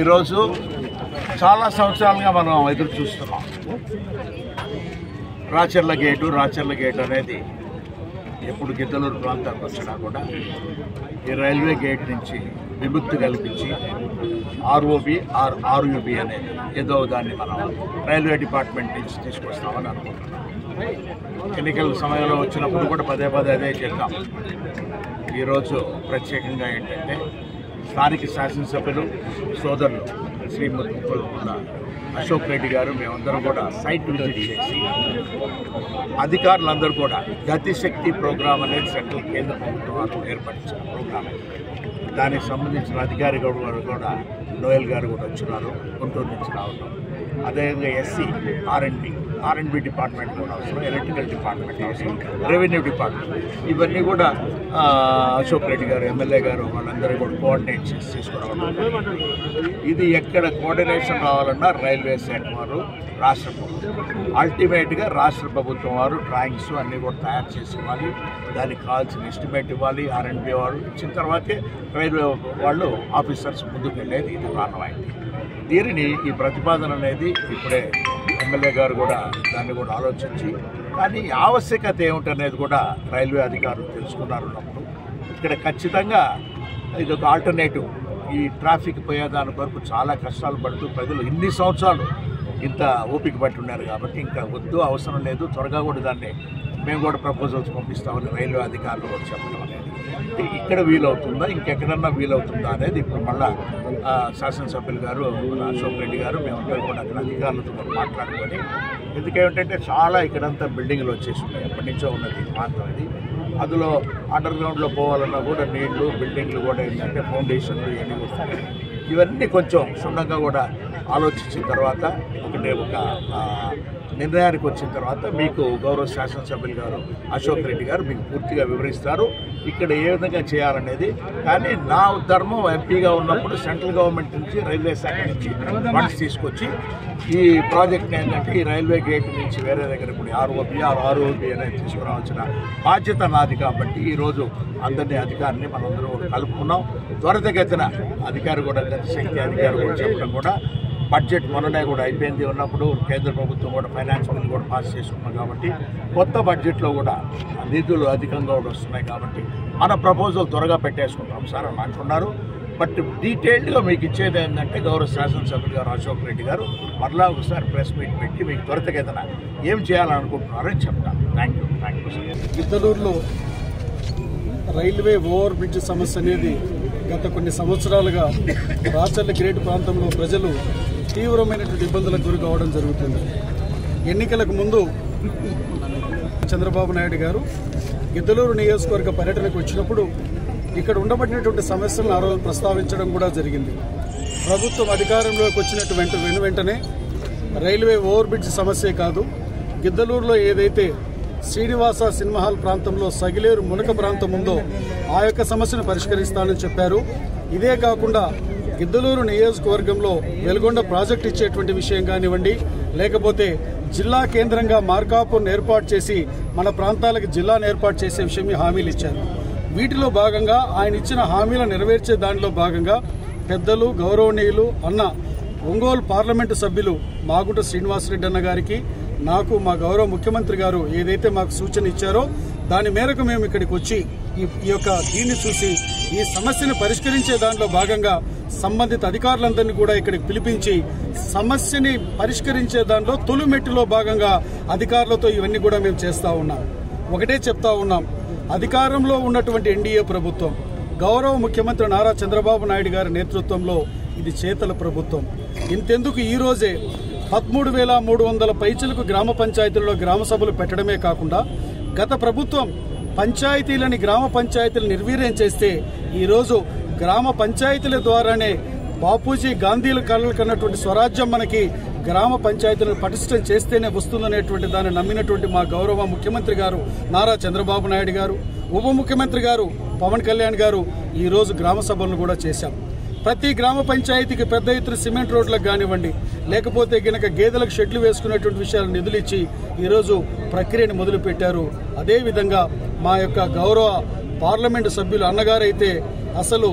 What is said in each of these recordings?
ఈరోజు చాలా సంవత్సరాలుగా మనం ఎదురు చూస్తున్నాం. రాచర్ల గేటు అనేది ఎప్పుడు గిద్దలూరు ప్రాంతానికి వచ్చినా కూడా ఈ రైల్వే గేట్ నుంచి విముక్తి కల్పించి ఆర్యూబీ అనేది ఏదో దాన్ని మనం రైల్వే డిపార్ట్మెంట్ నుంచి తీసుకొస్తామని అనుకుంటున్నాం. ఎన్నికల సమయంలో వచ్చినప్పుడు కూడా పదే అదే చెప్పాం. ఈరోజు ప్రత్యేకంగా ఏంటంటే స్థానిక శాసనసభ్యులు సోదరులు శ్రీ ముత్తుల అశోక్ రెడ్డి గారు మేమందరం కూడా సైట్ విజిట్ చేసి అధికారులందరూ కూడా గతిశక్తి ప్రోగ్రాం అనేది సెంట్రల్ కేంద్ర ప్రభుత్వం వారు ఏర్పరిచిన ప్రోగ్రాం. దానికి సంబంధించిన అధికారి గారు కూడా నోయల్ గారు కూడా వచ్చినారు, గుంటూరు నుంచి రావడం. అదేవిధంగా ఎస్సీ ఆర్ఎండ్బి డిపార్ట్మెంట్ కూడా అవసరం, ఎలక్ట్రికల్ డిపార్ట్మెంట్ అవసరం, రెవెన్యూ డిపార్ట్మెంట్, ఇవన్నీ కూడా అశోక్ రెడ్డి గారు ఎమ్మెల్యే గారు వాళ్ళందరూ కూడా కోఆర్డినేట్ చేసి తీసుకురావడం. ఇది ఎక్కడ కోఆర్డినేషన్ రావాలన్నా రైల్వే శాఖ వారు, రాష్ట్ర ప్రభుత్వం, అల్టిమేట్గా రాష్ట్ర ప్రభుత్వం వారు డ్రాయింగ్స్ అన్నీ కూడా తయారు చేసి ఇవ్వాలి. దానికి కావాల్సిన ఎస్టిమేట్ ఇవ్వాలి. ఆర్ఎండ్బి వారు ఇచ్చిన తర్వాతే రైల్వే వాళ్ళు ఆఫీసర్స్ ముందుకు వెళ్ళేది. ఇది కారణమైంది. దీనిని ఈ ప్రతిపాదన అనేది ఇప్పుడే ఎమ్మెల్యే గారు కూడా దాన్ని కూడా ఆలోచించి, కానీ ఆవశ్యకత ఏమిటనేది కూడా రైల్వే అధికారులు తెలుసుకున్నారన్నప్పుడు ఇక్కడ ఖచ్చితంగా ఇది ఒక ఆల్టర్నేటివ్. ఈ ట్రాఫిక్ పోయేదాని వరకు చాలా కష్టాలు పడుతూ ప్రజలు ఇన్ని సంవత్సరాలు ఇంత ఓపిక పట్టి ఉన్నారు కాబట్టి ఇంకా వద్దు, అవసరం లేదు, త్వరగా కూడా దాన్ని మేము కూడా ప్రపోజల్స్ పంపిస్తామని రైల్వే అధికారులు కూడా చెప్పడం అనేది ఇక్కడ వీలవుతుందా, ఇంకెక్కడన్నా వీలవుతుందా అనేది ఇప్పుడు మళ్ళా శాసనసభ్యులు గారు అశోక్ రెడ్డి గారు మేమందరూ కూడా అక్కడ అధికారులతో మాట్లాడుకొని, ఎందుకేమిటంటే చాలా ఇక్కడంతా బిల్డింగ్లు వచ్చేసి ఉన్నాయి, ఎప్పటి నుంచో ఉన్నది ప్రాంతం ఇది. అందులో అండర్ గ్రౌండ్లో పోవాలన్నా కూడా నీళ్లు, బిల్డింగ్లు కూడా ఏంటంటే ఫౌండేషన్లు ఇవన్నీ వస్తాయి. ఇవన్నీ కొంచెం క్షుణ్ణంగా కూడా ఆలోచించిన తర్వాత ఒక నిర్ణయానికి వచ్చిన తర్వాత మీకు గౌరవ శాసనసభ్యులు గారు అశోక్ రెడ్డి గారు మీకు పూర్తిగా వివరిస్తారు ఇక్కడ ఏ విధంగా చేయాలనేది. కానీ నా ధర్మం ఎంపీగా ఉన్నప్పుడు సెంట్రల్ గవర్నమెంట్ నుంచి రైల్వే శాఖ నుంచి ఫండ్స్ తీసుకొచ్చి ఈ ప్రాజెక్ట్ని ఏంటంటే ఈ రైల్వే గేట్ నుంచి వేరే దగ్గర ఇప్పుడు ఆర్ఓబి అనేది తీసుకురావాల్సిన బాధ్యత నాది. కాబట్టి ఈరోజు అందరినీ అధికారిని మనందరూ కలుపుకున్నాం. త్వరితగతిన అధికారి కూడా గతిశక్తి అధికారి కూడా చెప్పడం కూడా బడ్జెట్ మొన్ననే కూడా అయిపోయింది ఉన్నప్పుడు కేంద్ర ప్రభుత్వం కూడా ఫైనాన్స్ బిల్ కూడా పాస్ చేసుకున్నాం. కాబట్టి కొత్త బడ్జెట్లో కూడా నిధులు అధికంగా కూడా వస్తున్నాయి. కాబట్టి మన ప్రపోజల్ త్వరగా పెట్టేసుకుంటాం సార్ అని అంటున్నారు. బట్ డీటెయిల్డ్గా మీకు ఇచ్చేది ఏంటంటే గౌరవ శాసనసభ్యులు గారు అశోక్ రెడ్డి గారు మరలా ఒకసారి ప్రెస్ మీట్ పెట్టి మీకు త్వరితగతిన ఏం చేయాలనుకుంటున్నారని చెప్తాను. Thank you sir. గిద్దలూరులో రైల్వే ఓవర్ బ్రిడ్జ్ సమస్య అనేది గత కొన్ని సంవత్సరాలుగా రాచర్ల గ్రేట్ ప్రాంతంలో ప్రజలు తీవ్రమైనటువంటి ఇబ్బందులకు గురి కావడం జరుగుతుంది. ఎన్నికలకు ముందు చంద్రబాబు నాయుడు గారు గిద్దలూరు నియోజకవర్గ పర్యటనకు వచ్చినప్పుడు ఇక్కడ ఉండబడినటువంటి సమస్యలను ఆ రోజు ప్రస్తావించడం కూడా జరిగింది. ప్రభుత్వం అధికారంలోకి వచ్చినటువంటి వెంటనే రైల్వే ఓవర్ బ్రిడ్జ్ సమస్యే కాదు, గిద్దలూరులో ఏదైతే శ్రీనివాస సినిమా హాల్ ప్రాంతంలో సగిలేరు మునక ప్రాంతం ఉందో ఆ యొక్క సమస్యను పరిష్కరిస్తానని చెప్పారు. ఇదే కాకుండా గిద్దలూరు నియోజకవర్గంలో వెలుగొండ ప్రాజెక్టు ఇచ్చేటువంటి విషయం కానివ్వండి, లేకపోతే జిల్లా కేంద్రంగా మార్కాపురం ఏర్పాటు చేసి మన ప్రాంతాలకు జిల్లాను ఏర్పాటు చేసే విషయం హామీలు ఇచ్చారు. వీటిలో భాగంగా ఆయన ఇచ్చిన హామీలను నెరవేర్చే దానిలో భాగంగా పెద్దలు గౌరవనీయులు అన్న ఒంగోలు పార్లమెంటు సభ్యులు మాగుంట శ్రీనివాసరెడ్డి అన్న గారికి, నాకు మా గౌరవ ముఖ్యమంత్రి గారు ఏదైతే మాకు సూచన ఇచ్చారో దాని మేరకు మేము ఇక్కడికి వచ్చి ఈ యొక్క దీన్ని చూసి ఈ సమస్యను పరిష్కరించే దానిలో భాగంగా సంబంధిత అధికారులందరినీ కూడా ఇక్కడికి పిలిపించి సమస్యని పరిష్కరించే దానిలో తొలిమెట్టులో భాగంగా అధికారులతో ఇవన్నీ కూడా మేము చేస్తూ ఉన్నాం. ఒకటే చెప్తా ఉన్నాం, అధికారంలో ఉన్నటువంటి ఎన్డీఏ ప్రభుత్వం గౌరవ ముఖ్యమంత్రి నారా చంద్రబాబు నాయుడు గారి నేతృత్వంలో ఇది చేతల ప్రభుత్వం. ఇంతెందుకు ఈ రోజే 13,300 పైచలకు గ్రామ పంచాయతీల్లో గ్రామ సభలు పెట్టడమే కాకుండా గత ప్రభుత్వం పంచాయతీలని గ్రామ పంచాయతీలు నిర్వీర్యం చేస్తే ఈరోజు గ్రామ పంచాయతీల ద్వారానే బాపూజీ గాంధీలు కలలు కన్నటువంటి స్వరాజ్యం మనకి గ్రామ పంచాయతీలను పటిష్టం చేస్తేనే వస్తుందనేటువంటి దాన్ని నమ్మినటువంటి మా గౌరవ ముఖ్యమంత్రి గారు నారా చంద్రబాబు నాయుడు గారు, ఉప ముఖ్యమంత్రి గారు పవన్ కళ్యాణ్ గారు ఈరోజు గ్రామ సభలను కూడా చేశాం. ప్రతి గ్రామ పంచాయతీకి పెద్ద ఎత్తున సిమెంట్ రోడ్లకు కానివ్వండి, లేకపోతే గనక గేదెలకు షెడ్లు వేసుకునేటువంటి విషయాలను నిధులు ఇచ్చి ఈరోజు ప్రక్రియను మొదలుపెట్టారు. అదేవిధంగా మా యొక్క గౌరవ పార్లమెంటు సభ్యులు అన్నగారైతే అసలు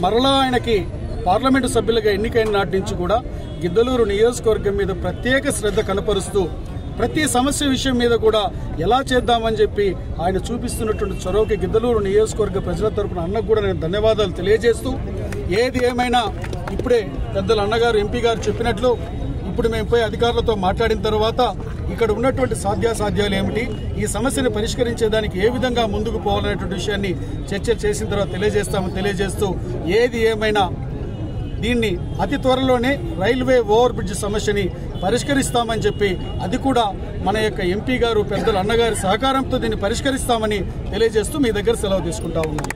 మరలా ఆయనకి పార్లమెంటు సభ్యులుగా ఎన్నికైన నాటి నుంచి కూడా గిద్దలూరు నియోజకవర్గం మీద ప్రత్యేక శ్రద్ధ కనపరుస్తూ ప్రతి సమస్య విషయం మీద కూడా ఎలా చేద్దామని చెప్పి ఆయన చూపిస్తున్నటువంటి చొరవకి గిద్దలూరు నియోజకవర్గ ప్రజల తరపున అన్నకు కూడా నేను ధన్యవాదాలు తెలియజేస్తూ, ఏది ఏమైనా ఇప్పుడే పెద్దల అన్నగారు ఎంపీ గారు చెప్పినట్లు ఇప్పుడు మేము పోయి అధికారులతో మాట్లాడిన తర్వాత ఇక్కడ ఉన్నటువంటి సాధ్యాసాధ్యాలు ఏమిటి, ఈ సమస్యను పరిష్కరించేదానికి ఏ విధంగా ముందుకు పోవాలనేటువంటి విషయాన్ని చర్చ చేసిన తర్వాత తెలియజేస్తామని తెలియజేస్తూ, ఏది ఏమైనా దీన్ని అతి త్వరలోనే రైల్వే ఓవర్ బ్రిడ్జ్ సమస్యని పరిష్కరిస్తామని చెప్పి, అది కూడా మన యొక్క ఎంపీ గారు పెద్దల అన్నగారి సహకారంతో దీన్ని పరిష్కరిస్తామని తెలియజేస్తూ మీ దగ్గర సెలవు తీసుకుంటా ఉన్నాం.